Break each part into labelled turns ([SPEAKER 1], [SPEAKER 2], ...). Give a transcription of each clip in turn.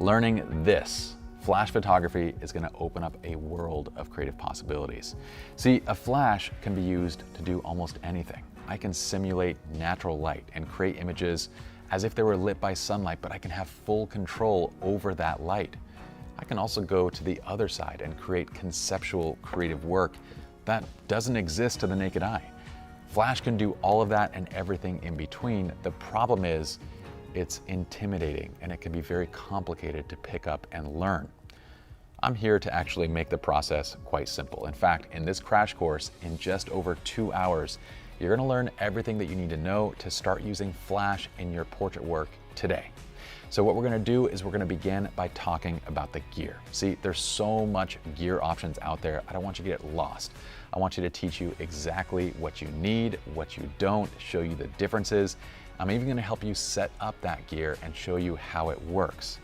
[SPEAKER 1] Learning this flash photography is going to open up a world of creative possibilities. See, a flash can be used to do almost anything. I can simulate natural light and create images as if they were lit by sunlight, but I can have full control over that light. I can also go to the other side and create conceptual creative work that doesn't exist to the naked eye. Flash can do all of that and everything in between. The problem is it's intimidating and it can be very complicated to pick up and learn. I'm here to actually make the process quite simple. In fact, in this crash course, in just over 2 hours, you're going to learn everything that you need to know to start using Flash in your portrait work today. So what we're going to do is we're going to begin by talking about the gear. See, there's so much gear options out there. I don't want you to get lost. I want you to teach you exactly what you need, what you don't, show you the differences. I'm even going to help you set up that gear and show you how it works.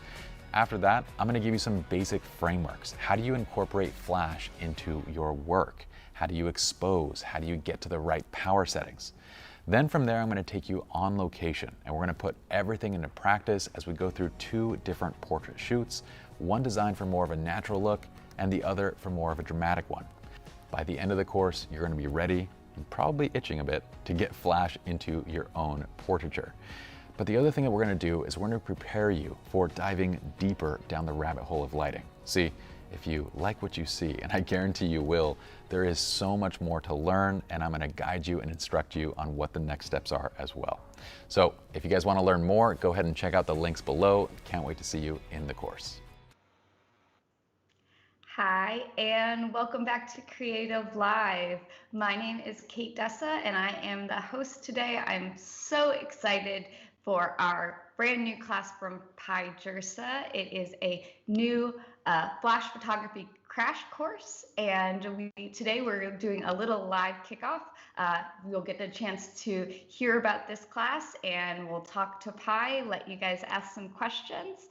[SPEAKER 1] After that, I'm going to give you some basic frameworks. How do you incorporate Flash into your work? How do you expose? How do you get to the right power settings? Then from there, I'm going to take you on location and we're going to put everything into practice as we go through 2 different portrait shoots, one designed for more of a natural look and the other for more of a dramatic one. By the end of the course, you're going to be ready and probably itching a bit to get Flash into your own portraiture. But the other thing that we're going to do is we're going to prepare you for diving deeper down the rabbit hole of lighting. See, if you like what you see, and I guarantee you will, there is so much more to learn, and I'm going to guide you and instruct you on what the next steps are as well. So if you guys want to learn more, go ahead and check out the links below. Can't wait to see you in the course.
[SPEAKER 2] Hi, and welcome back to Creative Live. My name is Kate Dessa, and I am the host today. I'm so excited for our brand new class from Jirsa. It is a new flash photography crash course, and today we're doing a little live kickoff. You'll get a chance to hear about this class, and we'll talk to Pi, let you guys ask some questions.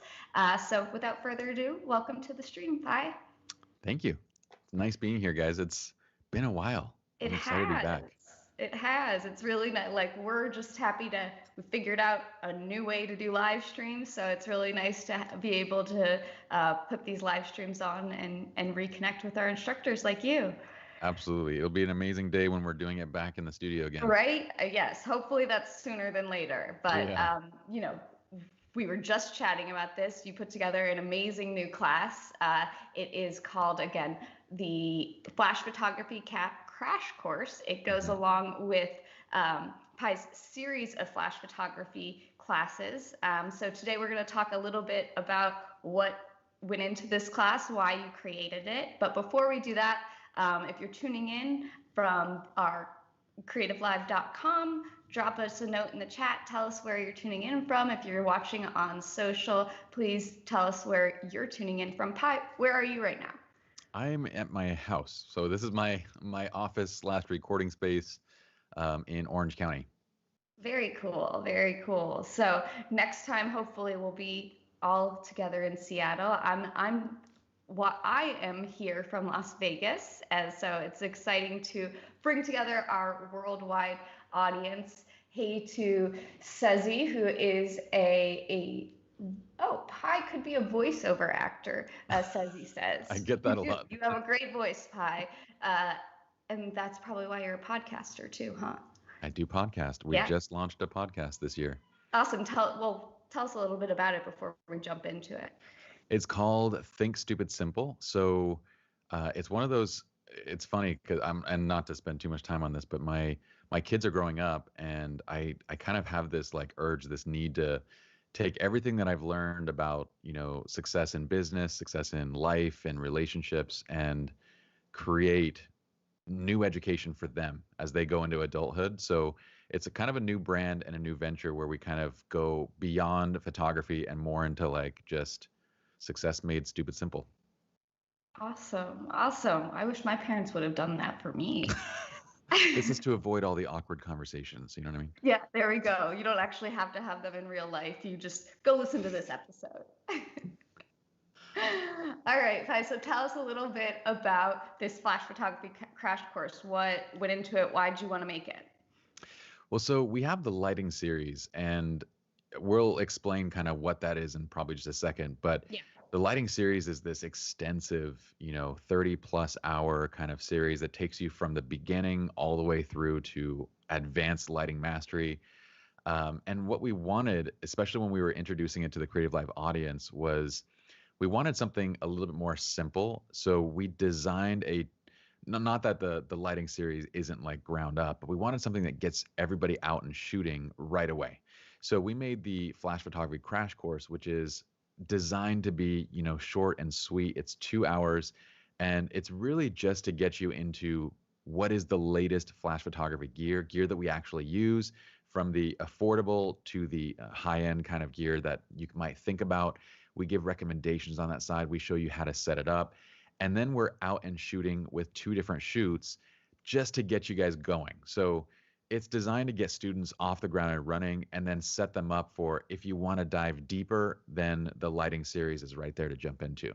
[SPEAKER 2] So without further ado, welcome to the stream, Pi.
[SPEAKER 1] Thank you. It's nice being here, guys. It's been a while. I'm excited to be back.
[SPEAKER 2] It has. It's really not like we're just happy we figured out a new way to do live streams. So it's really nice to be able to put these live streams on and reconnect with our instructors like you.
[SPEAKER 1] Absolutely. It'll be an amazing day when we're doing it back in the studio again.
[SPEAKER 2] Right? Yes. Hopefully that's sooner than later. But,
[SPEAKER 1] yeah.
[SPEAKER 2] We were just chatting about this. You put together an amazing new class. It is called, again, the Flash Photography Crash Course. It goes along with Pi's series of flash photography classes. So today we're going to talk a little bit about what went into this class, why you created it. But before we do that, if you're tuning in from our creativelive.com, drop us a note in the chat. Tell us where you're tuning in from. If you're watching on social, please tell us where you're tuning in from. Pi, where are you right now?
[SPEAKER 1] I'm at my house. So this is my office / recording space in Orange County.
[SPEAKER 2] Very cool. Very cool. So next time, hopefully, we'll be all together in Seattle. I am here from Las Vegas, and so it's exciting to bring together our worldwide audience. Hey to Sezi, who is Pi could be a voiceover actor, as Sezi says.
[SPEAKER 1] I get that a lot.
[SPEAKER 2] You have a great voice, Pi, and that's probably why you're a podcaster too, huh?
[SPEAKER 1] I do podcast. We just launched a podcast this year.
[SPEAKER 2] Awesome. Tell us a little bit about it before we jump into it.
[SPEAKER 1] It's called Think Stupid Simple. So it's one of those. It's funny because and not to spend too much time on this, but my kids are growing up, and I kind of have this urge, this need to take everything that I've learned about success in business, success in life and relationships, and create new education for them as they go into adulthood. So it's a kind of a new brand and a new venture where we kind of go beyond photography and more into just success made stupid simple.
[SPEAKER 2] Awesome. I wish my parents would have done that for me.
[SPEAKER 1] This is to avoid all the awkward conversations. You know what I mean?
[SPEAKER 2] Yeah, there we go. You don't actually have to have them in real life. You just go listen to this episode. All right, Pi, so tell us a little bit about this flash photography crash course. What went into it? Why did you want to make it?
[SPEAKER 1] Well, so we have the lighting series, and we'll explain kind of what that is in probably just a second. But
[SPEAKER 2] Yeah.
[SPEAKER 1] the lighting series is this extensive, 30 plus hour kind of series that takes you from the beginning all the way through to advanced lighting mastery. And what we wanted, especially when we were introducing it to the Creative Live audience, was we wanted something a little bit more simple. So we designed not that the lighting series isn't like ground up, but we wanted something that gets everybody out and shooting right away. So we made the flash photography crash course, which is designed to be, short and sweet. It's 2 hours, and it's really just to get you into what is the latest flash photography gear that we actually use, from the affordable to the high-end kind of gear that you might think about. We give recommendations on that side. We show you how to set it up. And then we're out and shooting with 2 different shoots just to get you guys going. So it's designed to get students off the ground and running, and then set them up for, if you want to dive deeper, then the lighting series is right there to jump into.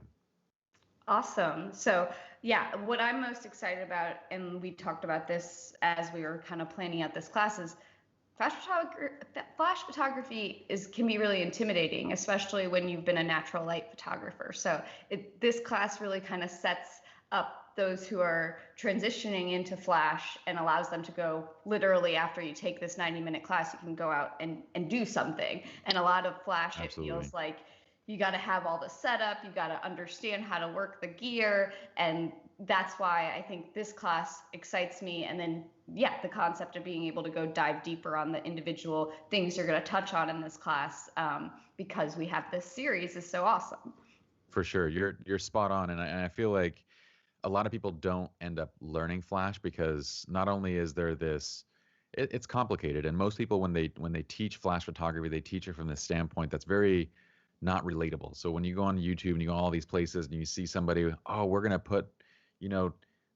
[SPEAKER 2] Awesome. So, yeah, what I'm most excited about, and we talked about this as we were kind of planning out this class, is flash photography can be really intimidating, especially when you've been a natural light photographer. So this class really kind of sets up those who are transitioning into flash and allows them to go, literally after you take this 90-minute class, you can go out and do something. And a lot of flash,
[SPEAKER 1] Absolutely.
[SPEAKER 2] It feels like you got to have all the setup, you got to understand how to work the gear, and that's why I think this class excites me. And then, yeah, the concept of being able to go dive deeper on the individual things you're going to touch on in this class, because we have this series, is so awesome.
[SPEAKER 1] For sure, you're spot on, and I feel like a lot of people don't end up learning flash because not only is there this, it's complicated, and most people when they teach flash photography, they teach it from the standpoint that's very not relatable. So when you go on YouTube and you go all these places and you see somebody, oh, we're gonna put,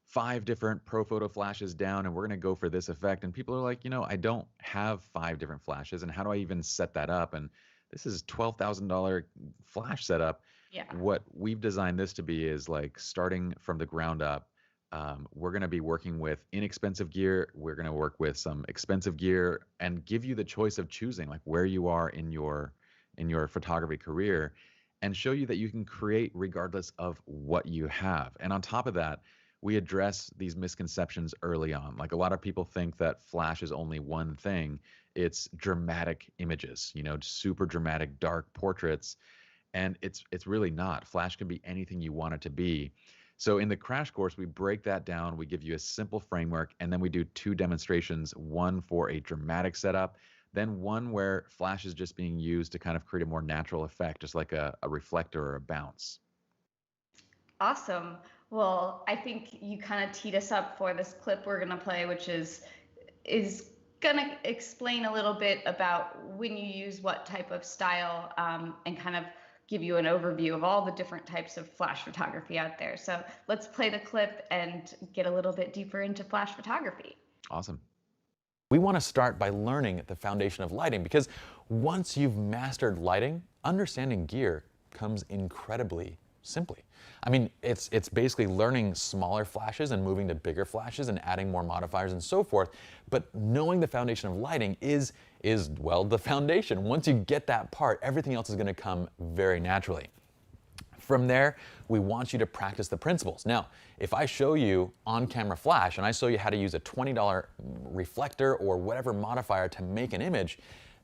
[SPEAKER 1] 5 different pro photo flashes down and we're gonna go for this effect, and people are like, I don't have 5 different flashes, and how do I even set that up? And this is $12,000 flash setup.
[SPEAKER 2] Yeah.
[SPEAKER 1] What we've designed this to be is like starting from the ground up. We're going to be working with inexpensive gear. We're going to work with some expensive gear and give you the choice of choosing like where you are in your photography career, and show you that you can create regardless of what you have. And on top of that, we address these misconceptions early on. Like a lot of people think that flash is only one thing. It's dramatic images, super dramatic dark portraits. And it's really not. Flash can be anything you want it to be. So in the crash course, we break that down. We give you a simple framework, and then we do 2 demonstrations, one for a dramatic setup, then one where flash is just being used to kind of create a more natural effect, just like a reflector or a bounce.
[SPEAKER 2] Awesome. Well, I think you kind of teed us up for this clip we're going to play, which is going to explain a little bit about when you use what type of style, and kind of give you an overview of all the different types of flash photography out there. So let's play the clip and get a little bit deeper into flash photography.
[SPEAKER 1] Awesome. We want to start by learning the foundation of lighting, because once you've mastered lighting, understanding gear comes incredibly simply. I mean, it's basically learning smaller flashes and moving to bigger flashes and adding more modifiers and so forth. But knowing the foundation of lighting is well, the foundation. Once you get that part, everything else is going to come very naturally. From there, we want you to practice the principles. Now, if I show you on-camera flash and I show you how to use a $20 reflector or whatever modifier to make an image,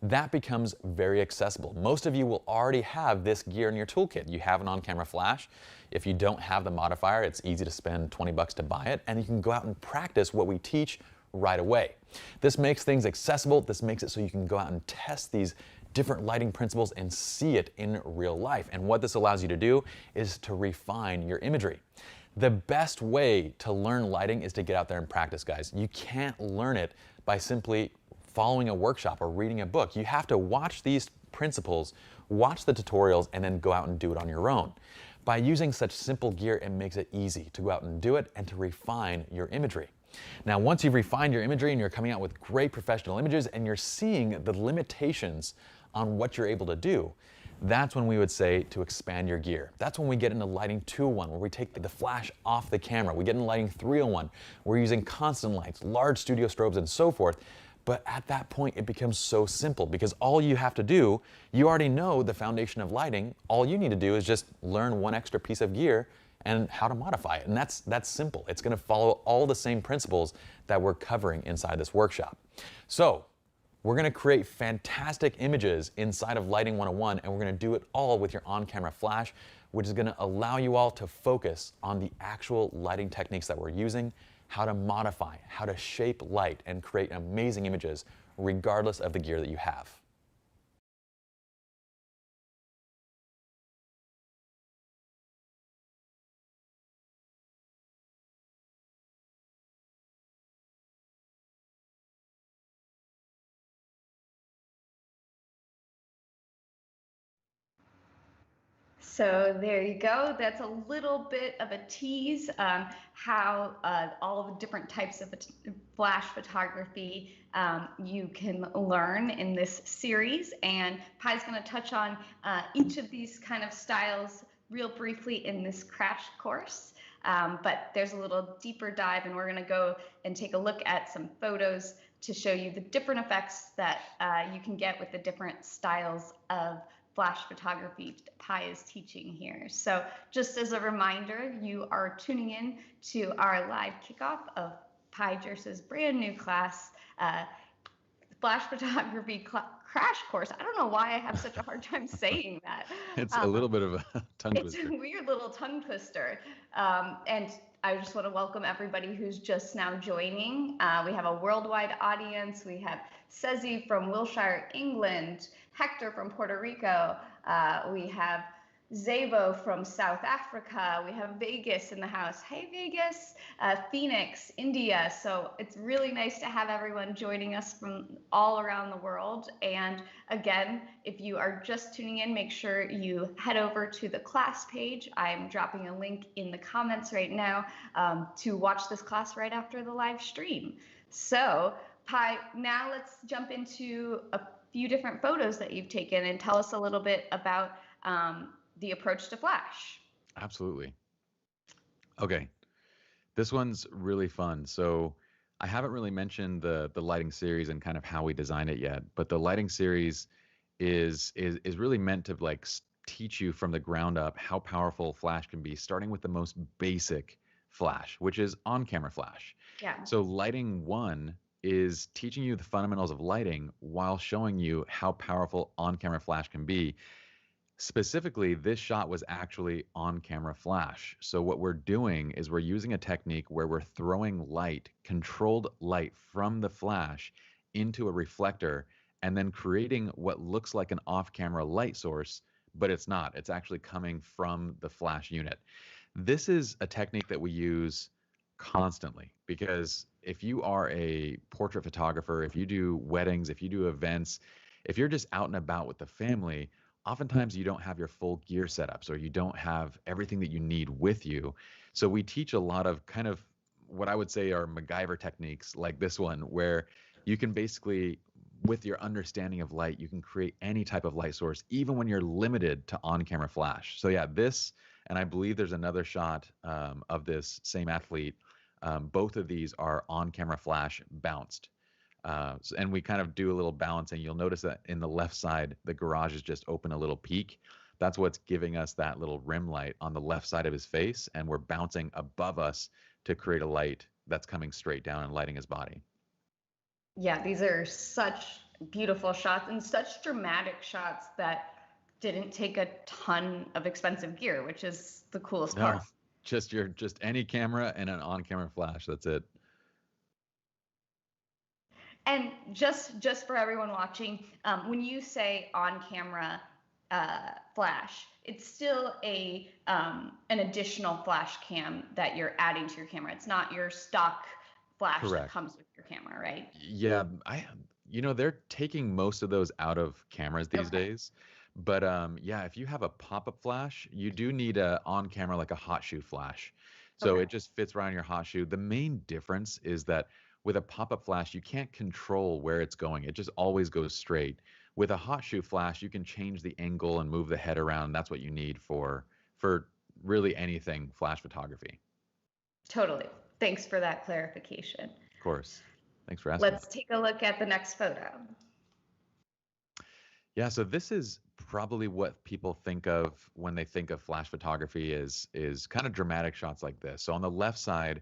[SPEAKER 1] that becomes very accessible. Most of you will already have this gear in your toolkit. You have an on-camera flash. If you don't have the modifier, it's easy to spend 20 bucks to buy it, and you can go out and practice what we teach right away. This makes things accessible. This makes it so you can go out and test these different lighting principles and see it in real life. And what this allows you to do is to refine your imagery. The best way to learn lighting is to get out there and practice, guys. You can't learn it by simply following a workshop or reading a book. You have to watch these principles, watch the tutorials, and then go out and do it on your own. By using such simple gear, it makes it easy to go out and do it and to refine your imagery. Now, once you've refined your imagery and you're coming out with great professional images and you're seeing the limitations on what you're able to do, that's when we would say to expand your gear. That's when we get into lighting 201, where we take the flash off the camera. We get into lighting 301. We're using constant lights, large studio strobes, and so forth. But at that point, it becomes so simple because all you have to do, you already know the foundation of lighting. All you need to do is just learn one extra piece of gear and how to modify it. And that's simple. It's going to follow all the same principles that we're covering inside this workshop. So we're going to create fantastic images inside of Lighting 101, and we're going to do it all with your on-camera flash, which is going to allow you all to focus on the actual lighting techniques that we're using, how to modify, how to shape light and create amazing images regardless of the gear that you have.
[SPEAKER 2] So there you go. That's a little bit of a tease how all of the different types of flash photography you can learn in this series. And Pi's going to touch on each of these kind of styles real briefly in this crash course. But there's a little deeper dive, and we're going to go and take a look at some photos to show you the different effects that you can get with the different styles of flash photography Pi is teaching here. So just as a reminder, you are tuning in to our live kickoff of Pi Jirsa's brand new class, Flash Photography Crash Course. I don't know why I have such a hard time saying that.
[SPEAKER 1] It's a little bit of a tongue twister.
[SPEAKER 2] It's a weird little tongue twister. And I just want to welcome everybody who's just now joining. We have a worldwide audience. We have Sezi from Wiltshire, England, Hector from Puerto Rico. We have Zabo from South Africa. We have Vegas in the house. Hey, Vegas. Phoenix, India. So it's really nice to have everyone joining us from all around the world. And again, if you are just tuning in, make sure you head over to the class page. I'm dropping a link in the comments right now to watch this class right after the live stream. So, Pi, now let's jump into a few different photos that you've taken and tell us a little bit about the approach to flash.
[SPEAKER 1] Absolutely. Okay, this one's really fun. So I haven't really mentioned the lighting series and kind of how we designed it yet, but the lighting series is really meant to like teach you from the ground up how powerful flash can be, starting with the most basic flash, which is on-camera flash.
[SPEAKER 2] Yeah.
[SPEAKER 1] So lighting 1 is teaching you the fundamentals of lighting while showing you how powerful on-camera flash can be. Specifically, this shot was actually on-camera flash. So what we're doing is we're using a technique where we're throwing light, controlled light from the flash into a reflector and then creating what looks like an off-camera light source, but it's not. It's actually coming from the flash unit. This is a technique that we use constantly because if you are a portrait photographer, if you do weddings, if you do events, if you're just out and about with the family, oftentimes you don't have your full gear setups or you don't have everything that you need with you. So we teach a lot of kind of what I would say are MacGyver techniques like this one, where you can basically, with your understanding of light, you can create any type of light source, even when you're limited to on-camera flash. So yeah, this, and I believe there's another shot of this same athlete. Both of these are on-camera flash bounced. And we kind of do a little balancing. You'll notice that in the left side, the garage is just open a little peak. That's what's giving us that little rim light on the left side of his face. And we're bouncing above us to create a light that's coming straight down and lighting his body.
[SPEAKER 2] Yeah, these are such beautiful shots and such dramatic shots that didn't take a ton of expensive gear, which is the coolest part.
[SPEAKER 1] Just any camera and an on-camera flash. That's it.
[SPEAKER 2] And just for everyone watching, when you say on-camera flash, it's still an additional flash cam that you're adding to your camera. It's not your stock flash
[SPEAKER 1] Correct.
[SPEAKER 2] That comes with your camera, right?
[SPEAKER 1] Yeah, they're taking most of those out of cameras these days. But yeah, if you have a pop-up flash, you do need a on-camera like a hot shoe flash. So it just fits right on your hot shoe. The main difference is that with a pop-up flash, you can't control where it's going. It just always goes straight. With a hot shoe flash, you can change the angle and move the head around. That's what you need for really anything flash photography.
[SPEAKER 2] Totally. Thanks for that clarification.
[SPEAKER 1] Of course. Thanks for asking.
[SPEAKER 2] Let's take a look at the next photo.
[SPEAKER 1] Yeah, so this is probably what people think of when they think of flash photography is kind of dramatic shots like this. So on the left side,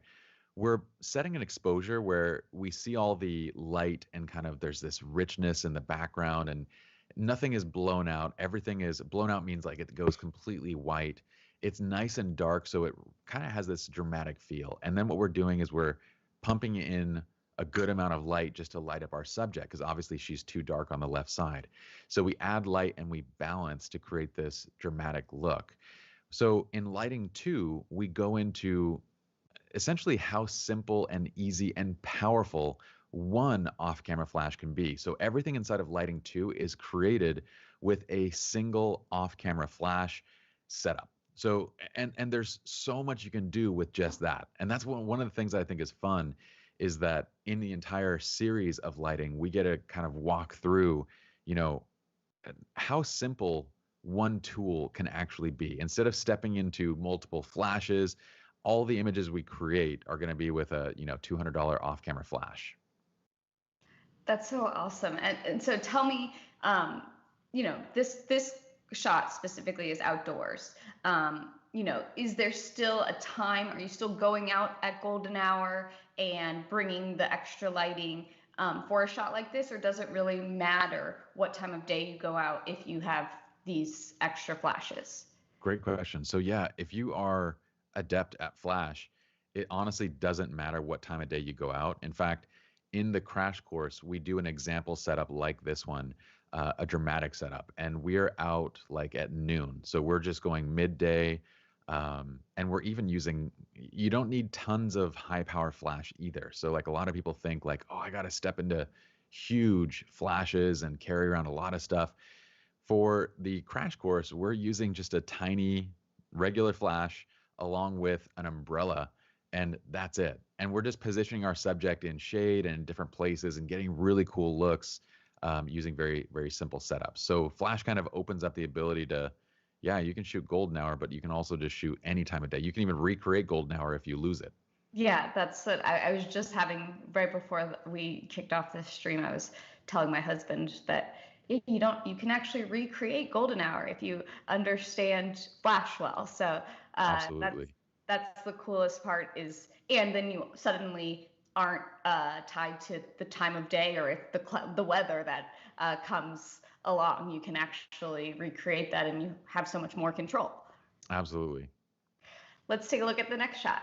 [SPEAKER 1] we're setting an exposure where we see all the light and kind of there's this richness in the background and nothing is blown out. Everything is blown out means like it goes completely white. It's nice and dark, so it kind of has this dramatic feel. And then what we're doing is we're pumping in a good amount of light just to light up our subject because obviously she's too dark on the left side. So we add light and we balance to create this dramatic look. So in lighting two, we go into essentially how simple and easy and powerful one off-camera flash can be. So everything inside of lighting two is created with a single off-camera flash setup. So and there's so much you can do with just that. And that's one of the things I think is fun is that in the entire series of lighting, we get to kind of walk through, you know, how simple one tool can actually be. Instead of stepping into multiple flashes, all the images we create are going to be with a $200 off-camera flash.
[SPEAKER 2] That's so awesome. And so tell me, this shot specifically is outdoors. Is there still a time? Are you still going out at golden hour and bringing the extra lighting for a shot like this, or does it really matter what time of day you go out if you have these extra flashes?
[SPEAKER 1] Great question. So yeah, if you are adept at flash, it honestly doesn't matter what time of day you go out. In fact, in the crash course, we do an example setup like this one, a dramatic setup, and we're out like at noon. So we're just going midday, and we're even using, you don't need tons of high power flash either. So like a lot of people think like, oh, I got to step into huge flashes and carry around a lot of stuff. For the crash course, we're using just a tiny regular flash along with an umbrella, and that's it. And we're just positioning our subject in shade and in different places and getting really cool looks using very, very simple setups. So flash kind of opens up the ability to, yeah, you can shoot golden hour, but you can also just shoot any time of day. You can even recreate golden hour if you lose it.
[SPEAKER 2] Yeah, that's it. I was just having right before we kicked off this stream, I was telling my husband that you can actually recreate golden hour if you understand flash well. So that's
[SPEAKER 1] Absolutely.
[SPEAKER 2] that's the coolest part is, and then you suddenly aren't tied to the time of day or if the weather that comes along. You can actually recreate that, and you have so much more control.
[SPEAKER 1] Absolutely.
[SPEAKER 2] Let's take a look at the next shot.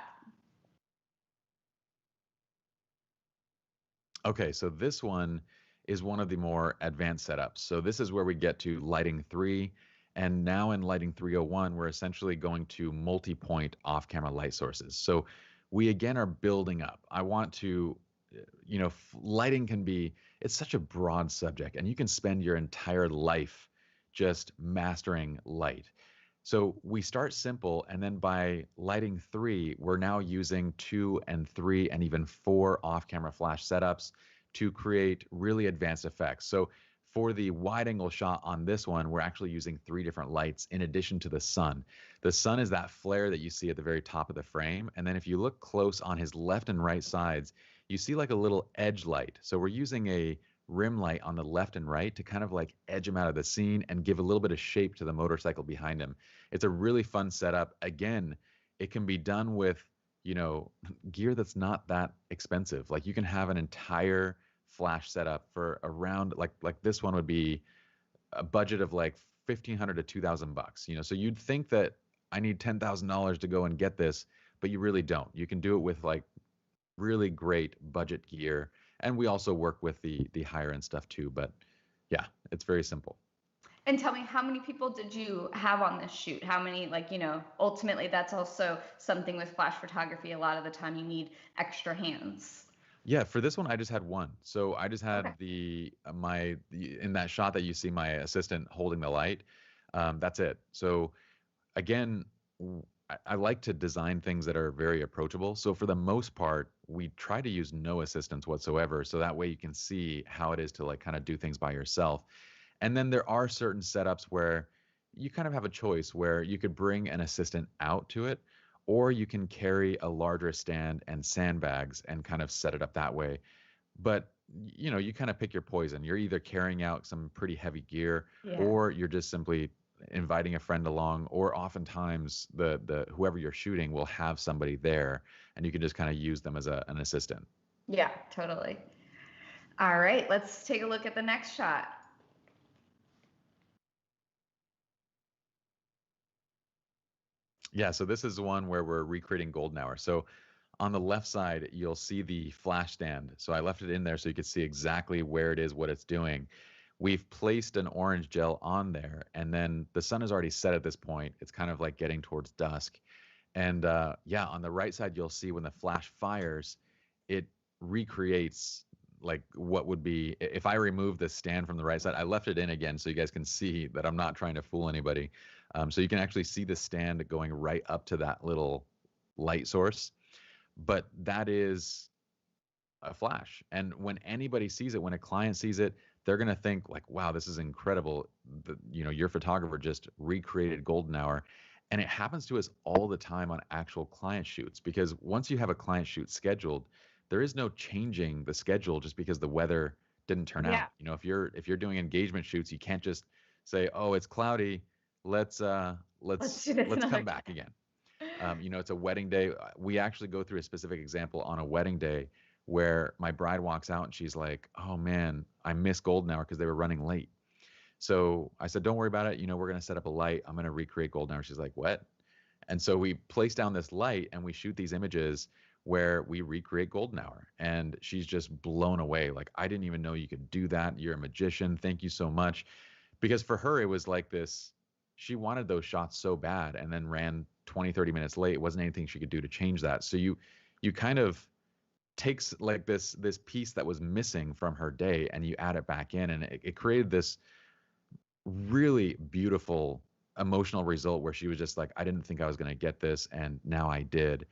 [SPEAKER 1] Okay, so this one is one of the more advanced setups. So this is where we get to lighting 3. And now in lighting 301, we're essentially going to multi-point off-camera light sources. So we again are building up. I want to, lighting can be, it's such a broad subject, and you can spend your entire life just mastering light. So we start simple, and then by lighting 3, we're now using 2 and 3 and even 4 off-camera flash setups to create really advanced effects. So for the wide angle shot on this one, we're actually using 3 different lights in addition to the sun. The sun is that flare that you see at the very top of the frame. And then if you look close on his left and right sides, you see like a little edge light. So we're using a rim light on the left and right to kind of like edge him out of the scene and give a little bit of shape to the motorcycle behind him. It's a really fun setup. Again, it can be done with, gear that's not that expensive. Like you can have an entire flash setup for around like this one would be a budget of like $1,500 to $2,000. So you'd think that I need $10,000 to go and get this, but you really don't. You can do it with like really great budget gear, and we also work with the higher end stuff too. But yeah, it's very simple.
[SPEAKER 2] And tell me, how many people did you have on this shoot? How many, ultimately that's also something with flash photography. A lot of the time you need extra hands.
[SPEAKER 1] Yeah, for this one, I just had one. So I just had
[SPEAKER 2] Okay.
[SPEAKER 1] in that shot that you see my assistant holding the light. That's it. So again, I like to design things that are very approachable. So for the most part, we try to use no assistance whatsoever. So that way you can see how it is to like kind of do things by yourself. And then there are certain setups where you kind of have a choice where you could bring an assistant out to it, or you can carry a larger stand and sandbags and kind of set it up that way. But you kind of pick your poison. You're either carrying out some pretty heavy gear,
[SPEAKER 2] Yeah.
[SPEAKER 1] or you're just simply inviting a friend along, or oftentimes the whoever you're shooting will have somebody there, and you can just kind of use them as an assistant.
[SPEAKER 2] Yeah, totally. All right, let's take a look at the next shot.
[SPEAKER 1] Yeah, so this is one where we're recreating golden hour. So on the left side, you'll see the flash stand. So I left it in there so you could see exactly where it is, what it's doing. We've placed an orange gel on there, and then the sun is already set at this point. It's kind of like getting towards dusk. And yeah, on the right side, you'll see when the flash fires, it recreates like what would be if I remove the stand from the right side. I left it in again so you guys can see that I'm not trying to fool anybody. So you can actually see the stand going right up to that little light source. But that is a flash. And when anybody sees it, when a client sees it, they're going to think like, wow, this is incredible. Your photographer just recreated golden hour. And it happens to us all the time on actual client shoots, because once you have a client shoot scheduled, there is no changing the schedule just because the weather didn't turn
[SPEAKER 2] Yeah.
[SPEAKER 1] out. If you're doing engagement shoots, you can't just say, oh, it's cloudy. Let's
[SPEAKER 2] Let's do this
[SPEAKER 1] let's
[SPEAKER 2] another
[SPEAKER 1] come back again. It's a wedding day. We actually go through a specific example on a wedding day where my bride walks out and she's like, "Oh man, I missed golden hour because they were running late." So I said, "Don't worry about it. We're gonna set up a light. I'm gonna recreate golden hour." She's like, "What?" And so we place down this light and we shoot these images where we recreate golden hour. And she's just blown away. Like, I didn't even know you could do that. You're a magician. Thank you so much. Because for her, it was like this. She wanted those shots so bad and then ran 20, 30 minutes late. It wasn't anything she could do to change that. So you kind of takes like this piece that was missing from her day and you add it back in, and it created this really beautiful emotional result where she was just like, I didn't think I was going to get this, and now I did.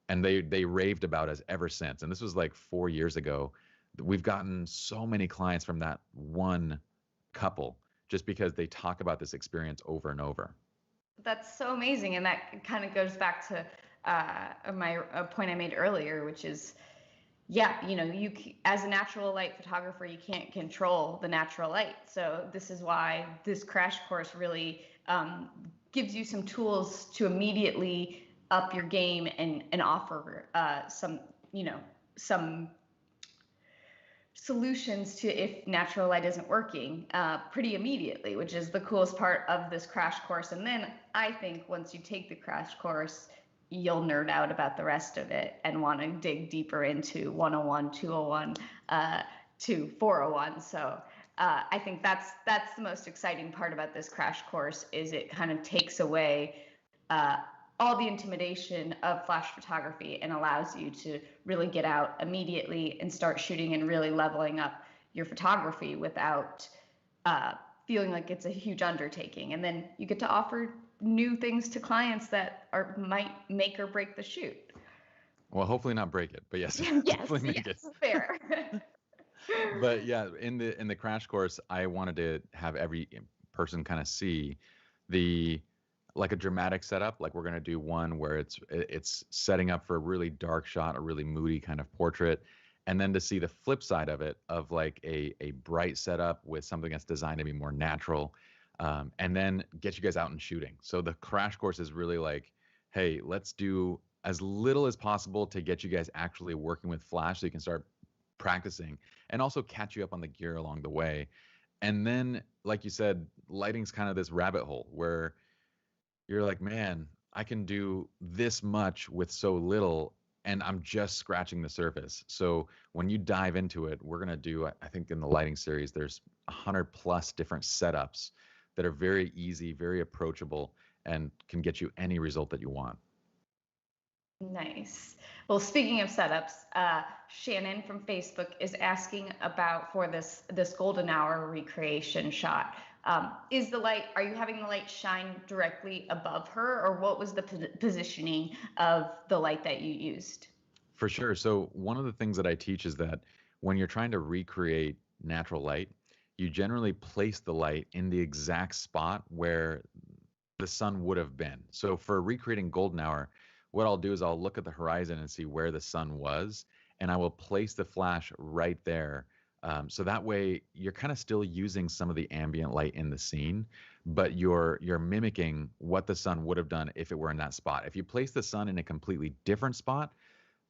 [SPEAKER 1] And they raved about us ever since. And this was like 4 years ago. We've gotten so many clients from that one couple just because they talk about this experience over and over.
[SPEAKER 2] That's so amazing, and that kind of goes back to my point I made earlier, which is, yeah, as a natural light photographer, you can't control the natural light. So this is why this crash course really gives you some tools to immediately up your game and offer some solutions to if natural light isn't working pretty immediately, which is the coolest part of this crash course. And then I think once you take the crash course, you'll nerd out about the rest of it and want to dig deeper into 101, 201, to 401. So I think that's the most exciting part about this crash course, is it kind of takes away all the intimidation of flash photography and allows you to really get out immediately and start shooting and really leveling up your photography without feeling like it's a huge undertaking. And then you get to offer new things to clients that might make or break the shoot.
[SPEAKER 1] Well, hopefully not break it, but yes,
[SPEAKER 2] Yes,
[SPEAKER 1] hopefully make
[SPEAKER 2] yes,
[SPEAKER 1] it.
[SPEAKER 2] fair.
[SPEAKER 1] But yeah, in the crash course, I wanted to have every person kind of see the like a dramatic setup. Like we're gonna do one where it's setting up for a really dark shot, a really moody kind of portrait, and then to see the flip side of it, of like a bright setup with something that's designed to be more natural, and then get you guys out and shooting. So the crash course is really like, hey, let's do as little as possible to get you guys actually working with flash so you can start practicing, and also catch you up on the gear along the way. And then, like you said, lighting's kind of this rabbit hole where you're like, man, I can do this much with so little, and I'm just scratching the surface. So when you dive into it, we're going to do, I think in the lighting series, there's 100 plus different setups that are very easy, very approachable, and can get you any result that you want.
[SPEAKER 2] Nice. Well, speaking of setups, Shannon from Facebook is asking about for this golden hour recreation shot. Is the light? Are you having the light shine directly above her, or what was the positioning of the light that you used?
[SPEAKER 1] For sure. So one of the things that I teach is that when you're trying to recreate natural light, you generally place the light in the exact spot where the sun would have been. So for recreating golden hour, what I'll do is I'll look at the horizon and see where the sun was, and I will place the flash right there. So that way you're kind of still using some of the ambient light in the scene, but you're mimicking what the sun would have done if it were in that spot. If you place the sun in a completely different spot,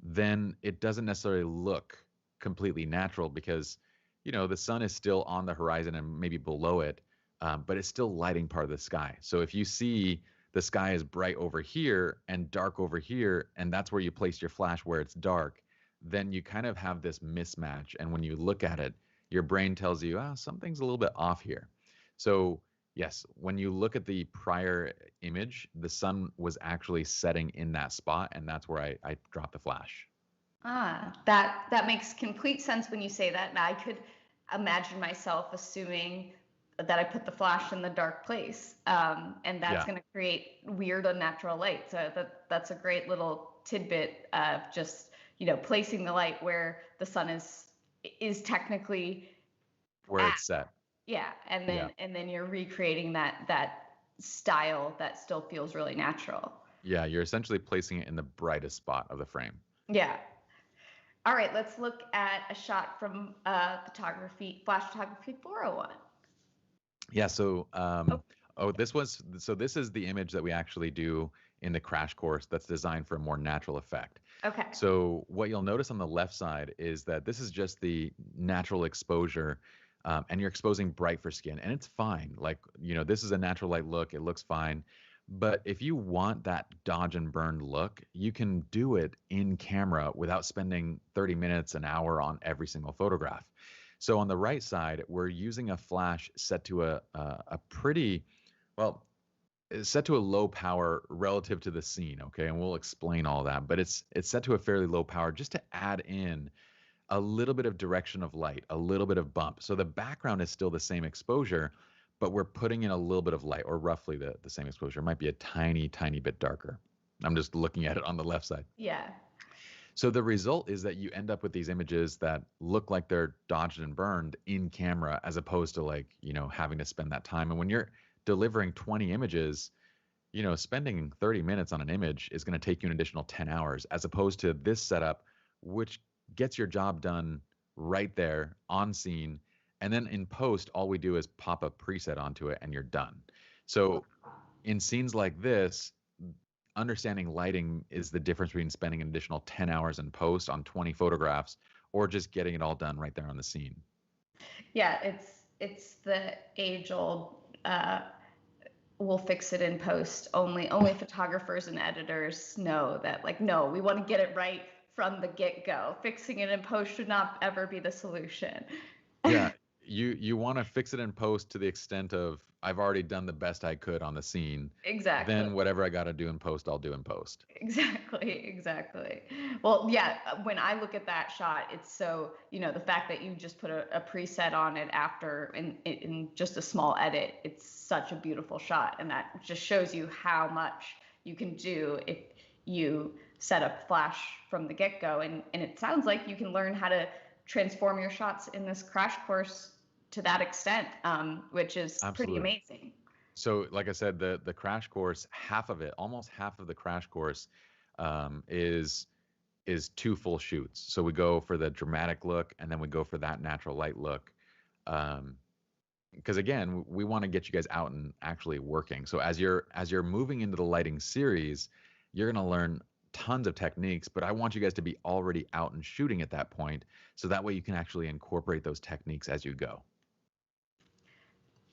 [SPEAKER 1] then it doesn't necessarily look completely natural because, the sun is still on the horizon and maybe below it, but it's still lighting part of the sky. So if you see the sky is bright over here and dark over here, and that's where you place your flash where it's dark, then you kind of have this mismatch. And when you look at it, your brain tells you, something's a little bit off here. So yes, when you look at the prior image, the sun was actually setting in that spot, and that's where I dropped the flash.
[SPEAKER 2] That makes complete sense when you say that. And I could imagine myself assuming that I put the flash in the dark place, and that's
[SPEAKER 1] Yeah.
[SPEAKER 2] going to create weird, unnatural light. So that's a great little tidbit of just placing the light where the sun is technically
[SPEAKER 1] Where
[SPEAKER 2] at.
[SPEAKER 1] it's set.
[SPEAKER 2] Yeah,
[SPEAKER 1] Yeah.
[SPEAKER 2] and then you're recreating that style that still feels really natural.
[SPEAKER 1] Yeah, you're essentially placing it in the brightest spot of the frame.
[SPEAKER 2] Yeah. All right, let's look at a shot from Flash Photography 401.
[SPEAKER 1] Yeah, so
[SPEAKER 2] Oh,
[SPEAKER 1] this is the image that we actually do in the crash course that's designed for a more natural effect.
[SPEAKER 2] okay.
[SPEAKER 1] So what you'll notice on the left side is that this is just the natural exposure, and you're exposing bright for skin, and it's fine. Like, this is a natural light look, it looks fine. But if you want that dodge and burn look, you can do it in camera without spending 30 minutes, an hour on every single photograph. So on the right side, we're using a flash set to a pretty, well, it's set to a low power relative to the scene, okay? And we'll explain all that, but it's set to a fairly low power just to add in a little bit of direction of light, a little bit of bump. So the background is still the same exposure, but we're putting in a little bit of light, or roughly the same exposure. It might be a tiny, tiny bit darker. I'm just looking at it on the left side.
[SPEAKER 2] Yeah.
[SPEAKER 1] So the result is that you end up with these images that look like they're dodged and burned in camera, as opposed to, like, having to spend that time. And when you're delivering 20 images, spending 30 minutes on an image is going to take you an additional 10 hours, as opposed to this setup, which gets your job done right there on scene. And then in post, all we do is pop a preset onto it and you're done. So in scenes like this, understanding lighting is the difference between spending an additional 10 hours in post on 20 photographs or just getting it all done right there on the scene.
[SPEAKER 2] Yeah, it's the age old we'll fix it in post. Only photographers and editors know that, like, no, we want to get it right from the get-go. Fixing it in post should not ever be the solution.
[SPEAKER 1] Yeah, you want to fix it in post to the extent of, I've already done the best I could on the scene.
[SPEAKER 2] Exactly.
[SPEAKER 1] Then whatever I got to do in post, I'll do in post.
[SPEAKER 2] Exactly. Well, yeah, when I look at that shot, it's so, the fact that you just put a preset on it after in just a small edit, it's such a beautiful shot. And that just shows you how much you can do if you set up flash from the get-go. And it sounds like you can learn how to transform your shots in this crash course to that extent, which is pretty
[SPEAKER 1] Absolutely.
[SPEAKER 2] amazing.
[SPEAKER 1] So, like I said, the crash course, half of it, almost half of the crash course, is 2 full shoots. So we go for the dramatic look, and then we go for that natural light look. Because again, we want to get you guys out and actually working. So as you're moving into the lighting series, you're going to learn tons of techniques, but I want you guys to be already out and shooting at that point, so that way you can actually incorporate those techniques as you go.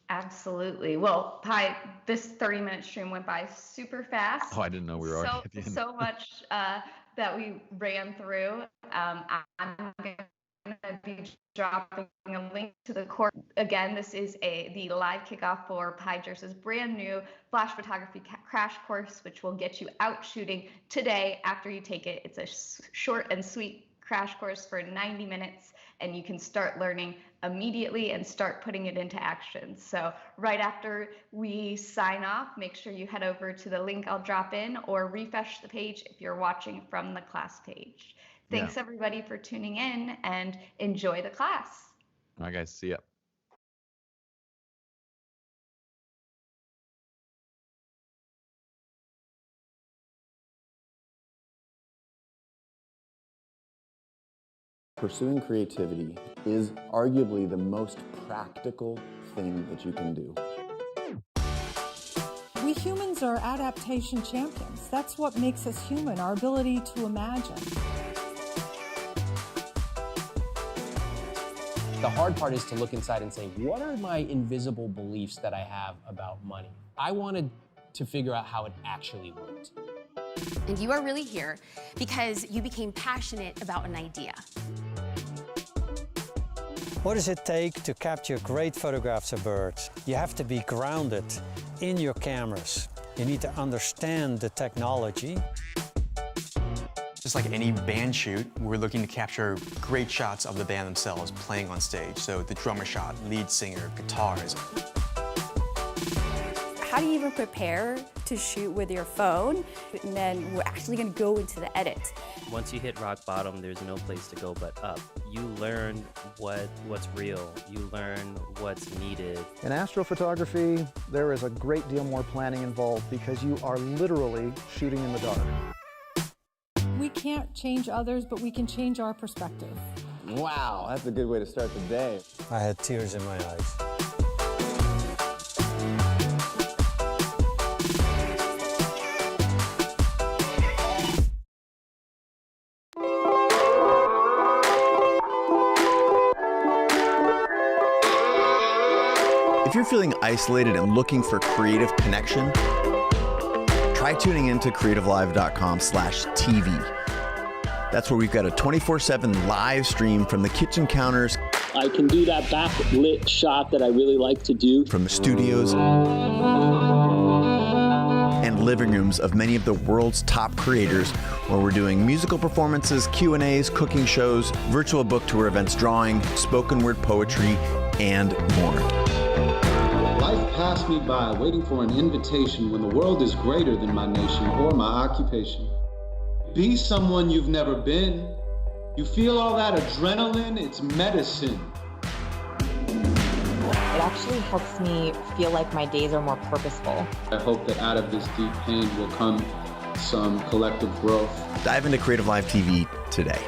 [SPEAKER 2] Absolutely. Well, Pi, this 30-minute stream went by super fast.
[SPEAKER 1] Oh, I didn't know we were already at the end.
[SPEAKER 2] So much that we ran through. I'm going to be dropping a link to the course. Again, this is the live kickoff for Pi Jirsa's brand new flash photography crash course, which will get you out shooting today after you take it. It's a short and sweet crash course for 90 minutes, and you can start learning immediately and start putting it into action. So right after we sign off, make sure you head over to the link I'll drop in, or refresh the page if you're watching from the class page. Thanks everybody for tuning in, and enjoy the class.
[SPEAKER 1] All right, guys, see ya.
[SPEAKER 3] Pursuing creativity is arguably the most practical thing that you can do.
[SPEAKER 4] We humans are adaptation champions. That's what makes us human, our ability to imagine.
[SPEAKER 5] The hard part is to look inside and say, what are my invisible beliefs that I have about money? I wanted to figure out how it actually worked.
[SPEAKER 6] And you are really here because you became passionate about an idea.
[SPEAKER 7] What does it take to capture great photographs of birds? You have to be grounded in your cameras. You need to understand the technology.
[SPEAKER 8] Just like any band shoot, we're looking to capture great shots of the band themselves playing on stage. So the drummer shot, lead singer, guitars.
[SPEAKER 9] How do you even prepare to shoot with your phone? And then we're actually going to go into the edit.
[SPEAKER 10] Once you hit rock bottom, there's no place to go but up. You learn what's real. You learn what's needed.
[SPEAKER 11] In astrophotography, there is a great deal more planning involved because you are literally shooting in the dark.
[SPEAKER 4] We can't change others, but we can change our perspective.
[SPEAKER 3] Wow, that's a good way to start the day.
[SPEAKER 7] I had tears in my eyes.
[SPEAKER 12] If you're feeling isolated and looking for creative connection, try tuning into creativelive.com/TV. That's where we've got a 24/7 live stream from the kitchen counters.
[SPEAKER 13] I can do that backlit shot that I really like to do.
[SPEAKER 12] From the studios and living rooms of many of the world's top creators, where we're doing musical performances, Q&As, cooking shows, virtual book tour events, drawing, spoken word poetry, and more.
[SPEAKER 14] Life passed me by waiting for an invitation when the world is greater than my nation or my occupation. Be someone you've never been. You feel all that adrenaline, it's medicine.
[SPEAKER 15] It actually helps me feel like my days are more purposeful.
[SPEAKER 14] I hope that out of this deep pain will come some collective growth.
[SPEAKER 12] Dive into Creative Live TV today.